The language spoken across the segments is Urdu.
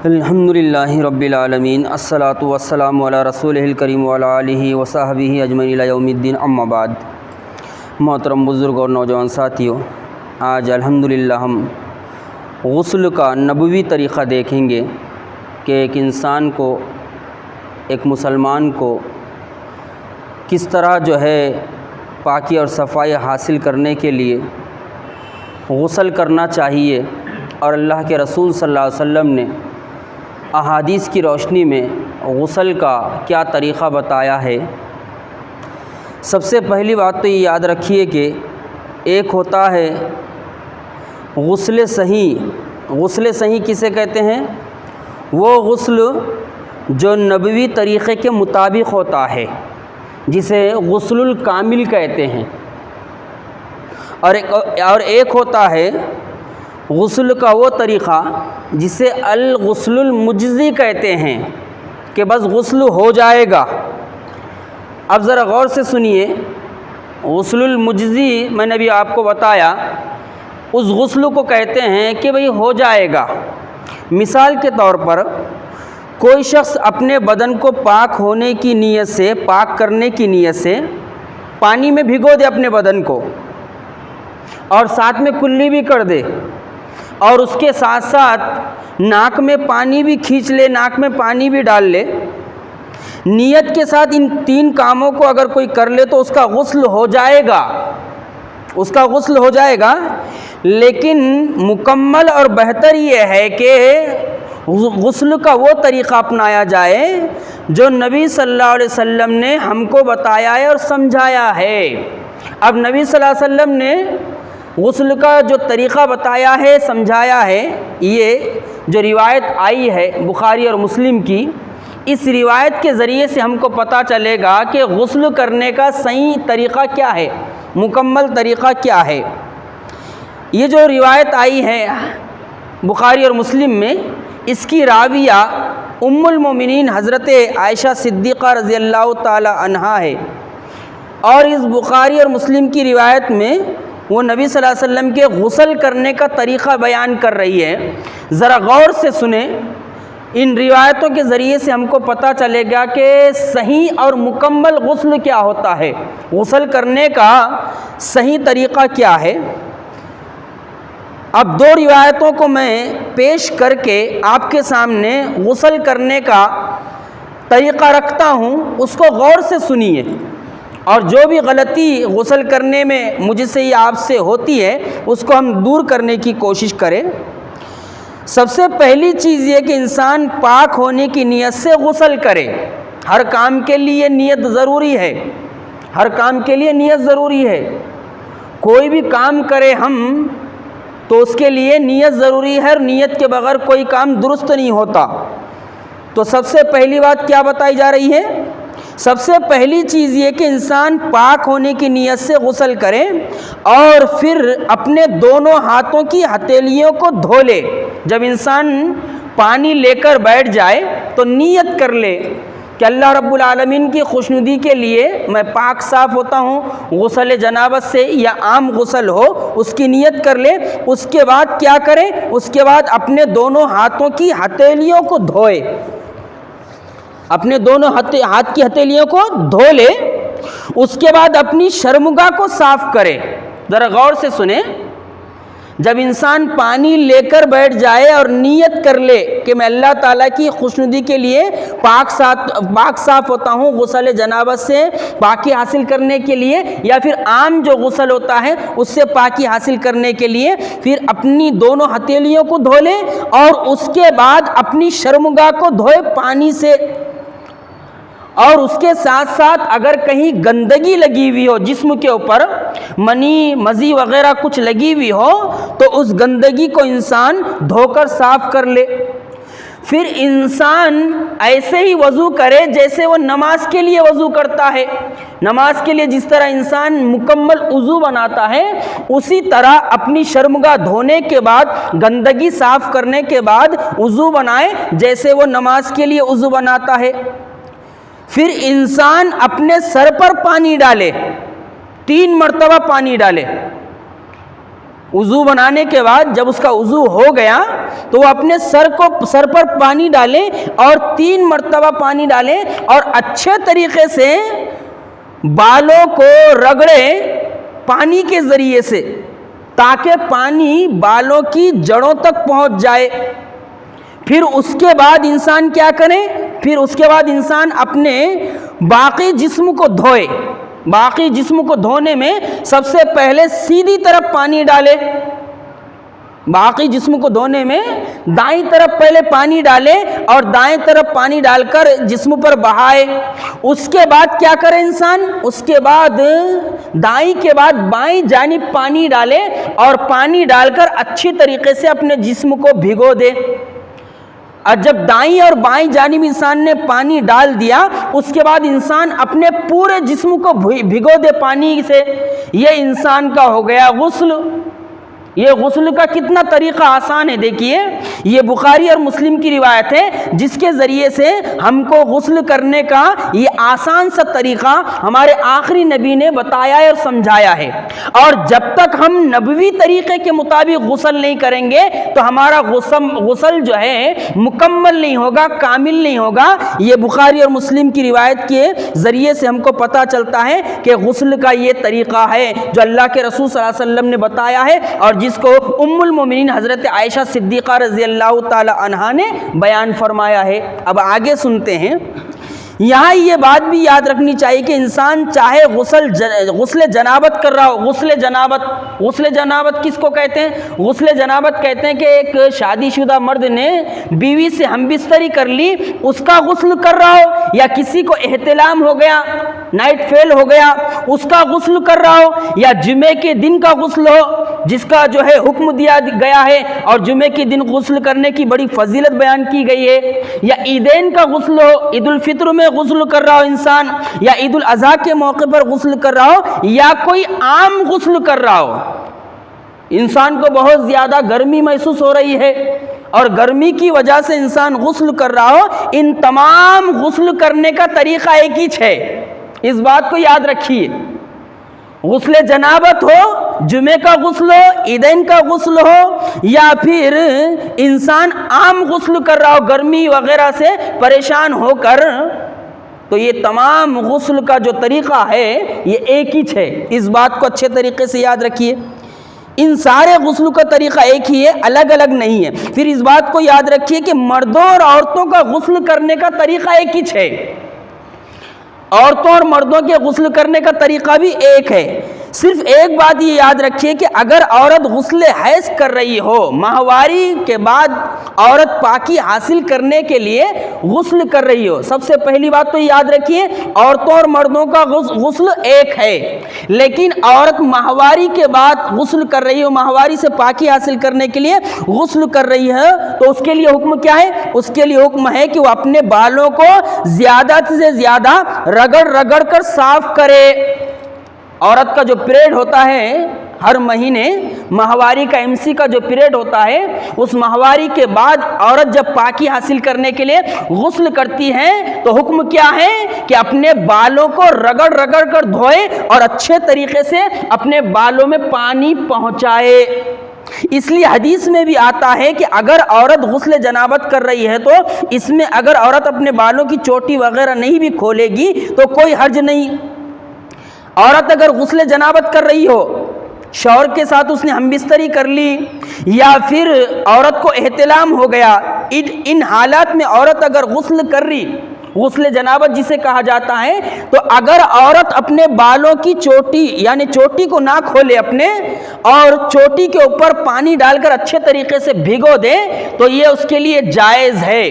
الحمدللہ رب العالمین الصلاۃ والسلام علی رسولہ الکریم وعلی آلہ وصحبہ اجمعین الی یوم الدین، اما بعد۔ محترم بزرگ اور نوجوان ساتھیوں، آج الحمدللہ ہم غسل کا نبوی طریقہ دیکھیں گے کہ ایک انسان کو، ایک مسلمان کو کس طرح پاکی اور صفائی حاصل کرنے کے لیے غسل کرنا چاہیے، اور اللہ کے رسول صلی اللہ علیہ وسلم نے احادیث کی روشنی میں غسل کا کیا طریقہ بتایا ہے۔ سب سے پہلی بات تو یہ یاد رکھیے کہ ایک ہوتا ہے غسل صحیح۔ غسل صحیح کسے کہتے ہیں؟ وہ غسل جو نبوی طریقے کے مطابق ہوتا ہے، جسے غسل الکامل کہتے ہیں، اور ایک ہوتا ہے غسل کا وہ طریقہ جسے الغسل المجزی کہتے ہیں کہ بس غسل ہو جائے گا۔ اب ذرا غور سے سنیے، غسل المجزی میں نے ابھی آپ کو بتایا، اس غسل کو کہتے ہیں کہ بھئی ہو جائے گا۔ مثال کے طور پر کوئی شخص اپنے بدن کو پاک ہونے کی نیت سے، پاک کرنے کی نیت سے پانی میں بھگو دے اپنے بدن کو، اور ساتھ میں کلی بھی کر دے، اور اس کے ساتھ ساتھ ناک میں پانی بھی کھینچ لے، ناک میں پانی بھی ڈال لے۔ نیت کے ساتھ ان تین کاموں کو اگر کوئی کر لے تو اس کا غسل ہو جائے گا، اس کا غسل ہو جائے گا۔ لیکن مکمل اور بہتر یہ ہے کہ غسل کا وہ طریقہ اپنایا جائے جو نبی صلی اللہ علیہ وسلم نے ہم کو بتایا ہے اور سمجھایا ہے۔ اب نبی صلی اللہ علیہ وسلم نے غسل کا جو طریقہ بتایا ہے، سمجھایا ہے، یہ جو روایت آئی ہے بخاری اور مسلم کی، اس روایت کے ذریعے سے ہم کو پتہ چلے گا کہ غسل کرنے کا صحیح طریقہ کیا ہے، مکمل طریقہ کیا ہے۔ یہ جو روایت آئی ہے بخاری اور مسلم میں، اس کی راویہ ام المومنین حضرت عائشہ صدیقہ رضی اللہ تعالی عنہا ہے، اور اس بخاری اور مسلم کی روایت میں وہ نبی صلی اللہ علیہ وسلم کے غسل کرنے کا طریقہ بیان کر رہی ہے۔ ذرا غور سے سنیں، ان روایتوں کے ذریعے سے ہم کو پتہ چلے گا کہ صحیح اور مکمل غسل کیا ہوتا ہے، غسل کرنے کا صحیح طریقہ کیا ہے۔ اب دو روایتوں کو میں پیش کر کے آپ کے سامنے غسل کرنے کا طریقہ رکھتا ہوں، اس کو غور سے سنیے، اور جو بھی غلطی غسل کرنے میں مجھ سے یا آپ سے ہوتی ہے اس کو ہم دور کرنے کی کوشش کریں۔ سب سے پہلی چیز یہ کہ انسان پاک ہونے کی نیت سے غسل کرے۔ ہر کام کے لیے نیت ضروری ہے، ہر کام کے لیے نیت ضروری ہے۔ کوئی بھی کام کرے ہم تو اس کے لیے نیت ضروری ہے، اور نیت کے بغیر کوئی کام درست نہیں ہوتا۔ تو سب سے پہلی بات کیا بتائی جا رہی ہے؟ سب سے پہلی چیز یہ کہ انسان پاک ہونے کی نیت سے غسل کرے، اور پھر اپنے دونوں ہاتھوں کی ہتھیلیوں کو دھو لے۔ جب انسان پانی لے کر بیٹھ جائے تو نیت کر لے کہ اللہ رب العالمین کی خوشنودی کے لیے میں پاک صاف ہوتا ہوں، غسل جنابت سے یا عام غسل ہو اس کی نیت کر لے۔ اس کے بعد کیا کرے؟ اس کے بعد اپنے دونوں ہاتھوں کی ہتھیلیوں کو دھوئے، اپنے دونوں ہاتھ کی ہتھیلیوں کو دھو لے۔ اس کے بعد اپنی شرمگاہ کو صاف کرے۔ ذرا غور سے سنیں، جب انسان پانی لے کر بیٹھ جائے اور نیت کر لے کہ میں اللہ تعالیٰ کی خوشنودی کے لیے پاک صاف ہوتا ہوں، غسل جنابت سے پاکی حاصل کرنے کے لیے، یا پھر عام جو غسل ہوتا ہے اس سے پاکی حاصل کرنے کے لیے، پھر اپنی دونوں ہتھیلیوں کو دھو لے، اور اس کے بعد اپنی شرمگاہ کو دھوئے پانی سے، اور اس کے ساتھ ساتھ اگر کہیں گندگی لگی ہوئی ہو جسم کے اوپر، منی مزی وغیرہ کچھ لگی ہوئی ہو، تو اس گندگی کو انسان دھو کر صاف کر لے۔ پھر انسان ایسے ہی وضو کرے جیسے وہ نماز کے لیے وضو کرتا ہے۔ نماز کے لیے جس طرح انسان مکمل وضو بناتا ہے، اسی طرح اپنی شرمگاہ دھونے کے بعد، گندگی صاف کرنے کے بعد وضو بنائے جیسے وہ نماز کے لیے وضو بناتا ہے۔ پھر انسان اپنے سر پر پانی ڈالے، 3 مرتبہ پانی ڈالے، وضو بنانے کے بعد جب اس کا وضو ہو گیا تو وہ اپنے سر پر پانی ڈالیں اور 3 مرتبہ پانی ڈالیں اور اچھے طریقے سے بالوں کو رگڑے پانی کے ذریعے سے، تاکہ پانی بالوں کی جڑوں تک پہنچ جائے۔ پھر اس کے بعد انسان کیا کرے؟ پھر اس کے بعد انسان اپنے باقی جسم کو دھوئے۔ باقی جسم کو دھونے میں سب سے پہلے سیدھی طرف پانی ڈالے۔ باقی جسم کو دھونے میں دائیں طرف پہلے پانی ڈالے اور دائیں طرف پانی ڈال کر جسم پر بہائے۔ اس کے بعد کیا کرے انسان؟ اس کے بعد دائیں کے بعد بائیں جانب پانی ڈالے اور پانی ڈال کر اچھی طریقے سے اپنے جسم کو بھگو دے۔ اور جب دائیں اور بائیں جانب انسان نے پانی ڈال دیا، اس کے بعد انسان اپنے پورے جسم کو بھگو دے پانی سے۔ یہ انسان کا ہو گیا غسل۔ یہ غسل کا کتنا طریقہ آسان ہے، دیکھیے یہ بخاری اور مسلم کی روایت ہے جس کے ذریعے سے ہم کو غسل کرنے کا یہ آسان سا طریقہ ہمارے آخری نبی نے بتایا ہے اور سمجھایا ہے۔ اور جب تک ہم نبوی طریقے کے مطابق غسل نہیں کریں گے تو ہمارا غسل جو ہے مکمل نہیں ہوگا، کامل نہیں ہوگا۔ یہ بخاری اور مسلم کی روایت کے ذریعے سے ہم کو پتہ چلتا ہے کہ غسل کا یہ طریقہ ہے جو اللہ کے رسول صلی اللہ علیہ وسلم نے بتایا ہے اور جس کو ام المومنین حضرت عائشہ صدیقہ رضی اللہ تعالی عنہا نے بیان فرمایا ہے۔ اب آگے سنتے ہیں۔ یہاں یہ بات بھی یاد رکھنی چاہیے کہ انسان چاہے غسل جنابت کر رہا ہو۔ غسل جنابت کس کو کہتے ہیں؟ غسل جنابت کہتے ہیں کہ ایک شادی شدہ مرد نے بیوی سے ہم بستری کر لی، اس کا غسل کر رہا ہو، یا کسی کو احتلام ہو گیا، نائٹ فیل ہو گیا، اس کا غسل کر رہا ہو، یا جمعے کے دن کا غسل ہو جس کا جو ہے حکم دیا گیا ہے اور جمعے کے دن غسل کرنے کی بڑی فضیلت بیان کی گئی ہے، یا عیدین کا غسل ہو، عید الفطر میں غسل کر رہا ہو انسان، یا عید الاضحیٰ کے موقع پر غسل کر رہا ہو، یا کوئی عام غسل کر رہا ہو۔ انسان کو بہت زیادہ گرمی محسوس ہو رہی ہے اور گرمی کی وجہ سے انسان غسل کر رہا ہو، ان تمام غسل کرنے کا طریقہ ایک ہی ہے۔ اس بات کو یاد رکھیے، غسل جنابت ہو، جمعے کا غسل ہو، عیدین کا غسل ہو، یا پھر انسان عام غسل کر رہا ہو گرمی وغیرہ سے پریشان ہو کر، تو یہ تمام غسل کا جو طریقہ ہے یہ ایک ہی ہے۔ اس بات کو اچھے طریقے سے یاد رکھیے، ان سارے غسل کا طریقہ ایک ہی ہے، الگ الگ نہیں ہے۔ پھر اس بات کو یاد رکھیے کہ مردوں اور عورتوں کا غسل کرنے کا طریقہ ایک ہی ہے۔ عورتوں اور مردوں کے غسل کرنے کا طریقہ بھی ایک ہے۔ صرف ایک بات یہ یاد رکھیے کہ اگر عورت غسل حیض کر رہی ہو، ماہواری کے بعد عورت پاکی حاصل کرنے کے لیے غسل کر رہی ہو، سب سے پہلی بات تو یاد رکھیے عورتوں اور مردوں کا غسل ایک ہے، لیکن عورت ماہواری کے بعد غسل کر رہی ہو، ماہواری سے پاکی حاصل کرنے کے لیے غسل کر رہی ہے، تو اس کے لیے حکم کیا ہے؟ اس کے لیے حکم ہے کہ وہ اپنے بالوں کو زیادہ سے زیادہ رگڑ کر صاف کرے۔ عورت کا جو پیریڈ ہوتا ہے ہر مہینے، ماہواری کا MC کا جو پیریڈ ہوتا ہے، اس ماہواری کے بعد عورت جب پاکی حاصل کرنے کے لیے غسل کرتی ہے تو حکم کیا ہے کہ اپنے بالوں کو رگڑ کر دھوئے اور اچھے طریقے سے اپنے بالوں میں پانی پہنچائے۔ اس لیے حدیث میں بھی آتا ہے کہ اگر عورت غسل جنابت کر رہی ہے تو اس میں اگر عورت اپنے بالوں کی چوٹی وغیرہ نہیں بھی کھولے گی تو کوئی حرج نہیں۔ عورت اگر غسل جنابت کر رہی ہو، شوہر کے ساتھ اس نے ہم بستری کر لی، یا پھر عورت کو احتلام ہو گیا، ان حالات میں عورت اگر غسل کر رہی، غسل جنابت جسے کہا جاتا ہے، تو اگر عورت اپنے بالوں کی چوٹی یعنی چوٹی کو نہ کھولے اپنے اور چوٹی کے اوپر پانی ڈال کر اچھے طریقے سے بھگو دے تو یہ اس کے لیے جائز ہے۔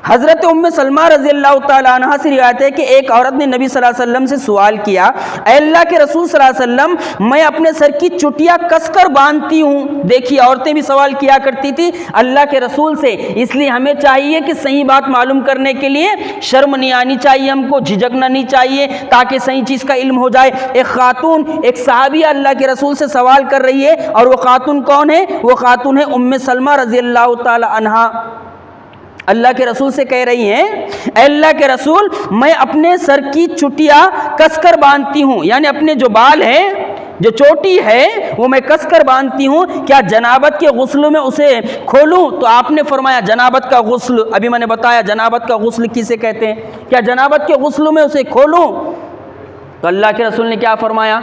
حضرت ام سلمہ رضی اللہ تعالی عنہ سے روایت ہے کہ ایک عورت نے نبی صلی اللہ علیہ وسلم سے سوال کیا، اے اللہ کے رسول صلی اللہ علیہ وسلم، میں اپنے سر کی چٹیاں کس کر باندھتی ہوں۔ دیکھیے عورتیں بھی سوال کیا کرتی تھی اللہ کے رسول سے، اس لیے ہمیں چاہیے کہ صحیح بات معلوم کرنے کے لیے شرم نہیں آنی چاہیے، ہم کو جھجکنا نہیں چاہیے تاکہ صحیح چیز کا علم ہو جائے۔ ایک خاتون، ایک صحابیہ اللہ کے رسول سے سوال کر رہی ہے، اور وہ خاتون کون ہے؟ وہ خاتون ہے ام سلمہ رضی اللہ تعالی عنہا۔ اللہ کے رسول سے کہہ رہی ہیں، اے اللہ کے رسول، میں اپنے سر کی چٹیاں کس کر باندھتی ہوں، یعنی اپنے جو بال ہیں جو چوٹی ہے وہ میں کس کر باندھتی ہوں، کیا جنابت کے غسل میں اسے کھولوں؟ تو آپ نے فرمایا جنابت کا غسل، ابھی میں نے بتایا جنابت کا غسل کسے کہتے ہیں، کیا جنابت کے غسل میں اسے کھولوں؟ تو اللہ کے رسول نے کیا فرمایا؟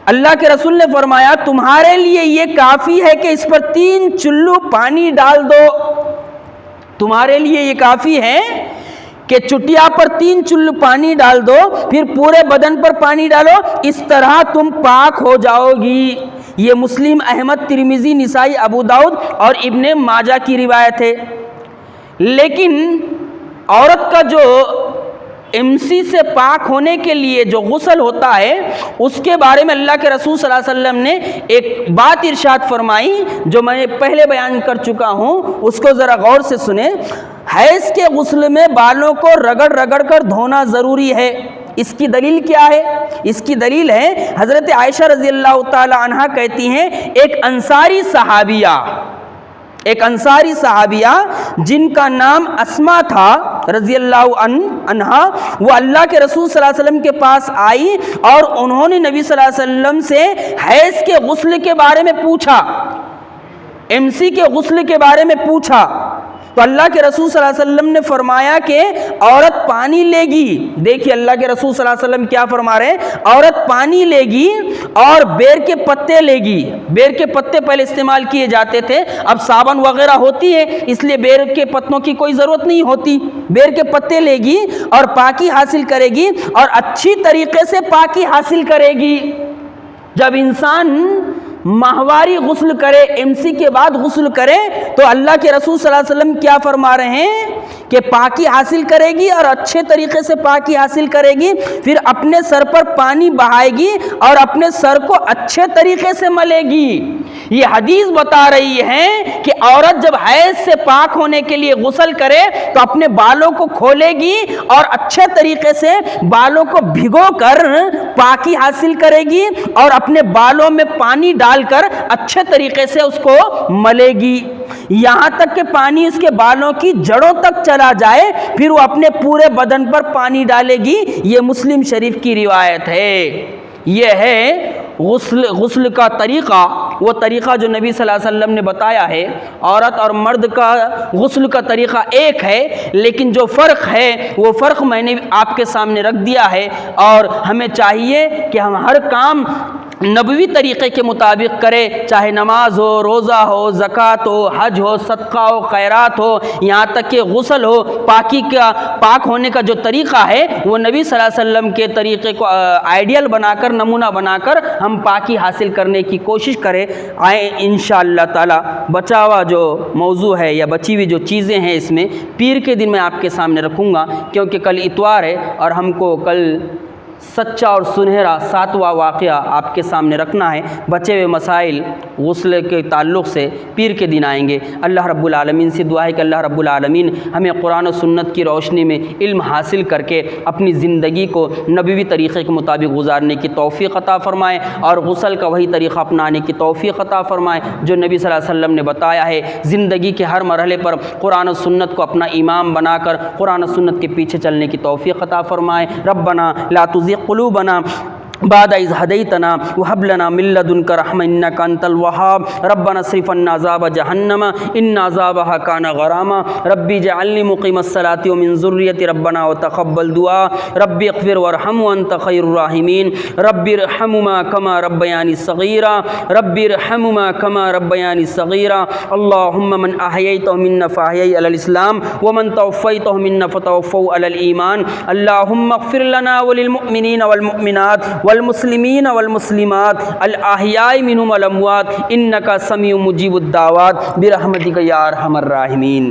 اللہ کے رسول نے فرمایا تمہارے لیے یہ کافی ہے کہ اس پر 3 چلو پانی ڈال دو، تمہارے لیے یہ کافی ہے کہ چٹیا پر 3 چلو پانی ڈال دو، پھر پورے بدن پر پانی ڈالو، اس طرح تم پاک ہو جاؤ گی۔ یہ مسلم، احمد، ترمذی، نسائی، ابو داؤد اور ابن ماجہ کی روایت ہے۔ لیکن عورت کا جو MC سے پاک ہونے کے لیے جو غسل ہوتا ہے اس کے بارے میں اللہ کے رسول صلی اللہ علیہ وسلم نے ایک بات ارشاد فرمائی جو میں پہلے بیان کر چکا ہوں، اس کو ذرا غور سے سنیں۔ حیض کے غسل میں بالوں کو رگڑ رگڑ کر دھونا ضروری ہے۔ اس کی دلیل کیا ہے؟ اس کی دلیل ہے حضرت عائشہ رضی اللہ تعالی عنہا کہتی ہیں ایک انصاری صحابیہ جن کا نام اسما تھا رضی اللہ عنہا، وہ اللہ کے رسول صلی اللہ علیہ وسلم کے پاس آئی اور انہوں نے نبی صلی اللہ علیہ وسلم سے حیض کے غسل کے بارے میں پوچھا، MC کے غسل کے بارے میں پوچھا۔ تو اللہ کے رسول صلی اللہ علیہ وسلم نے فرمایا کہ عورت پانی لے گی، دیکھیے اللہ کے رسول صلی اللہ علیہ وسلم کیا فرما رہے ہیں، عورت پانی لے گی اور بیر کے پتے لے گی۔ بیر کے پتے پہلے استعمال کیے جاتے تھے، اب صابن وغیرہ ہوتی ہے اس لیے بیر کے پتوں کی کوئی ضرورت نہیں ہوتی۔ بیر کے پتے لے گی اور پاکی حاصل کرے گی اور اچھی طریقے سے پاکی حاصل کرے گی۔ جب انسان ماہواری غسل کرے، MC کے بعد غسل کرے تو اللہ کے رسول صلی اللہ علیہ وسلم کیا فرما رہے ہیں کہ پاکی حاصل کرے گی اور اچھے طریقے سے پاکی حاصل کرے گی، پھر اپنے سر پر پانی بہائے گی اور اپنے سر کو اچھے طریقے سے ملے گی۔ یہ حدیث بتا رہی ہے کہ عورت جب حیض سے پاک ہونے کے لیے غسل کرے تو اپنے بالوں کو کھولے گی اور اچھے طریقے سے بالوں کو بھگو کر پاکی حاصل کرے گی اور اپنے بالوں میں پانی ڈال کر اچھے طریقے سے اس کو ملے گی، یہاں تک کہ پانی اس کے بالوں کی جڑوں تک چلا جائے، پھر وہ اپنے پورے بدن پر پانی ڈالے گی۔ یہ مسلم شریف کی روایت ہے۔ یہ ہے غسل کا طریقہ، وہ طریقہ جو نبی صلی اللہ علیہ وسلم نے بتایا ہے۔ عورت اور مرد کا غسل کا طریقہ ایک ہے، لیکن جو فرق ہے وہ فرق میں نے آپ کے سامنے رکھ دیا ہے، اور ہمیں چاہیے کہ ہم ہر کام نبوی طریقے کے مطابق کرے، چاہے نماز ہو، روزہ ہو، زکوٰۃ ہو، حج ہو، صدقہ ہو، خیرات ہو، یہاں تک کہ غسل ہو، پاک ہونے کا جو طریقہ ہے وہ نبی صلی اللہ علیہ وسلم کے طریقے کو آئیڈیل بنا کر، نمونہ بنا کر ہم پاکی حاصل کرنے کی کوشش کریں۔ آئیں انشاءاللہ تعالی بچا ہوا جو موضوع ہے یا بچی ہوئی جو چیزیں ہیں اس میں پیر کے دن میں آپ کے سامنے رکھوں گا، کیونکہ کل اتوار ہے اور ہم کو کل سچا اور سنہرا 7واں واقعہ آپ کے سامنے رکھنا ہے۔ بچے ہوئے مسائل غسل کے تعلق سے پیر کے دن آئیں گے۔ اللہ رب العالمین سے دعا ہے کہ اللہ رب العالمین ہمیں قرآن و سنت کی روشنی میں علم حاصل کر کے اپنی زندگی کو نبوی طریقے کے مطابق گزارنے کی توفیق عطا فرمائے، اور غسل کا وہی طریقہ اپنانے کی توفیق عطا فرمائے جو نبی صلی اللہ علیہ وسلم نے بتایا ہے۔ زندگی کے ہر مرحلے پر قرآن و سنت کو اپنا امام بنا کر قرآن و سنت کے پیچھے چلنے کی توفیق عطا فرمائے۔ ربنا لا تزغ قلوبنا بعد إذ هديتنا وهب لنا من لدنك رحمة إنك أنت الوهاب ربنا اصرف عنا عذاب جهنم إن عذابها كان غراما ربي اجعلني مقيم الصلاة ومن ذريتي ربنا وتقبل دعاء ربي اغفر وارحم وأنت خير الراحمين ربي ارحمهما كما ربياني صغيرا ربي ارحمهما كما ربياني صغيرا اللهم من أحييته منا فأحييه على الإسلام ومن توفيته منا فتوفوا على الإيمان اللهم اغفر لنا وللمؤمنين والمؤمنات والمسلمین والمسلمات الاحیاء منهم والاموات انک سمیع مجیب الدعوات برحمتک یا ارحم الراحمین۔